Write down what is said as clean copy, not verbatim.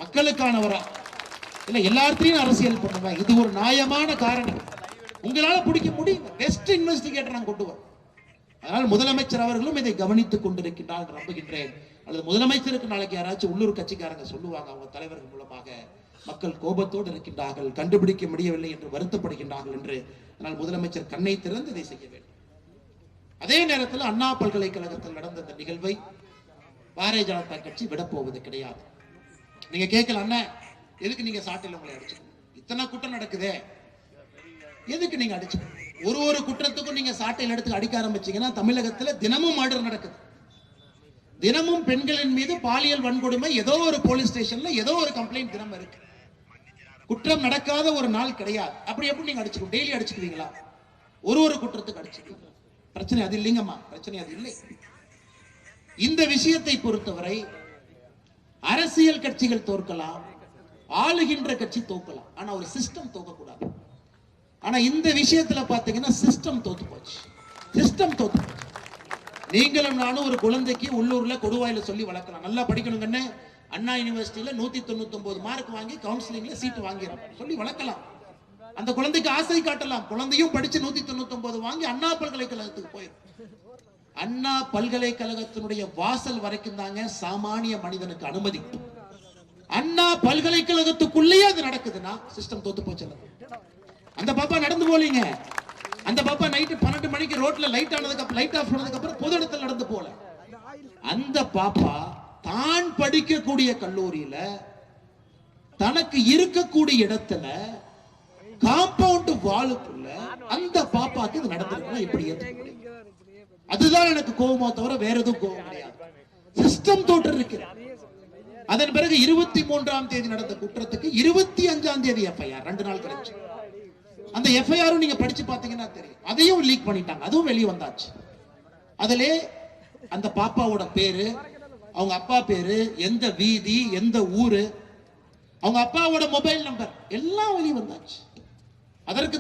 மக்களுக்கானவரா இல்ல எல்லாத்தையும் அரசியல் பண்ணுவேன். இது ஒரு நியாயமான காரணம். உங்களால பிடிக்க முடியும். பெஸ்ட் இன்வெஸ்டிகேட்டர் நான் கொண்டு வர. அதனால் முதலமைச்சர் அவர்களும் இதை கவனித்துக் கொண்டிருக்கின்றார் நம்புகின்றேன். அல்லது முதலமைச்சருக்கு நாளைக்கு யாராச்சும் உள்ளூர் கட்சிக்காரங்க சொல்லுவாங்க, அவங்க தலைவர்கள் மூலமாக மக்கள் கோபத்தோடு இருக்கின்றார்கள், கண்டுபிடிக்க முடியவில்லை என்று வருத்தப்படுகின்றார்கள் என்று. அதனால் முதலமைச்சர் கண்ணை திறந்து இதை செய்ய வேண்டும். அதே நேரத்தில் அண்ணா பல்கலைக்கழகத்தில் நடந்த இந்த நிகழ்வை பாரதிய ஜனதா கட்சி விடப்போவது கிடையாது. நீங்க கேட்கல, அண்ணா எதுக்கு நீங்க சாட்டையில் உங்களை அடிச்சு இத்தனை குற்றம் நடக்குதே, எதுக்கு நீங்க அடிச்சு ஒரு குற்றத்துக்கும் நீங்க சாட்டையில் எடுத்து அடிக்க ஆரம்பிச்சீங்கன்னா தமிழகத்தில் தினமும் மர்டர் நடக்குது. தினமும் பெண்களின் மீது பாலியல் வன்கொடுமை ஏதோ ஒரு போலீஸ் ஸ்டேஷன்ல ஏதோ ஒரு கம்ப்ளைண்ட் தினம் இருக்கு. குற்றம் நடக்காத ஒரு நாள் கிடையாது. அப்படி எப்படி நீங்க அடிச்சுக்கணும்? டெய்லி அடிச்சுக்குவீங்களா? ஒரு குற்றத்துக்கு அடிச்சுக்கீங்க. பிரச்சனை அது இல்லைங்கம்மா, பிரச்சனை அது இல்லை. இந்த விஷயத்தை பொறுத்தவரை அரசியல் கட்சிகள் தோற்கலாம், ஆளுகின்ற கட்சி தோற்கலாம், ஆனா ஒரு சிஸ்டம் தோக்கக்கூடாது. ஆனா இந்த விஷயத்துல பாத்தீங்கன்னா சிஸ்டம் தோத்து போச்சு. சிஸ்டம் தோத்து போச்சு. நீங்களும் நானும் ஒரு குழந்தைக்கு உள்ளூர்ல கொடுவாயில சொல்லி வளர்க்கலாம், நல்லா படிக்கணுங்கன்னு அண்ணா யூனிவர்சிட்டியில 199 மார்க் வாங்கி கவுன்சிலிங்ல சீட்டு வாங்கிறோம் சொல்லி வளர்க்கலாம். அந்த குழந்தைக்கு ஆசை காட்டலாம். குழந்தையும் படிச்சு 199 வாங்கி அண்ணா பல்கலைக்கழகத்துக்கு போயிடும். அண்ணா பல்கலைக்கழகத்தினுடைய வாசல் வரைக்கும் தாங்க சாமானிய மனிதனுக்கு அனுமதி. அண்ணா பல்கலைக்கழகத்துக்குள்ளேயே அது நடக்குதுன்னா சிஸ்டம் தோத்து போச்சு. அந்த பாப்பா நடந்து போலீங்க. அந்த பாப்பா நைட்டு 12 மணிக்கு ரோட்ல லைட் ஆனதுக்கு லைட் ஆஃப் பண்ணதுக்கு அப்புறம் பொது இடத்துல நடந்து போல. அந்த பாப்பா தான் படிக்கக்கூடிய கல்லூரியில தனக்கு இருக்கக்கூடிய இடத்துல காம்பவுண்ட் வாலுக்குள்ள அந்த பாப்பாக்கு இது நடந்திருக்குன்னா எப்படி ஏத்துக்க முடியும்? அதுதான் எனக்கு கோபமா தவிர வேற எதுவும் கோபம் கிடையாது. சிஸ்டம் தோற்று இருக்கிறது. அதன் பிறகு 23ஆம் தேதி நடந்த குற்றத்துக்கு 25ஆம் தேதி எஃப்ஐஆர் 2 நாள் கழிச்சு. அந்த எஃப்ஐஆரும் நீங்க படிச்சு பாத்தீங்கன்னா தெரியும். அதையும் லீக் பண்ணிட்டாங்க, அதுவும் வெளியே வந்தாச்சு. அதிலே அந்த பாப்பாவோட பேரு, அவங்க அப்பா பேரு, எந்த வீதி, எந்த ஊரு, அவங்க அப்பாவோட மொபைல் நம்பர் எல்லாம் வெளியே வந்தாச்சு. அதற்கு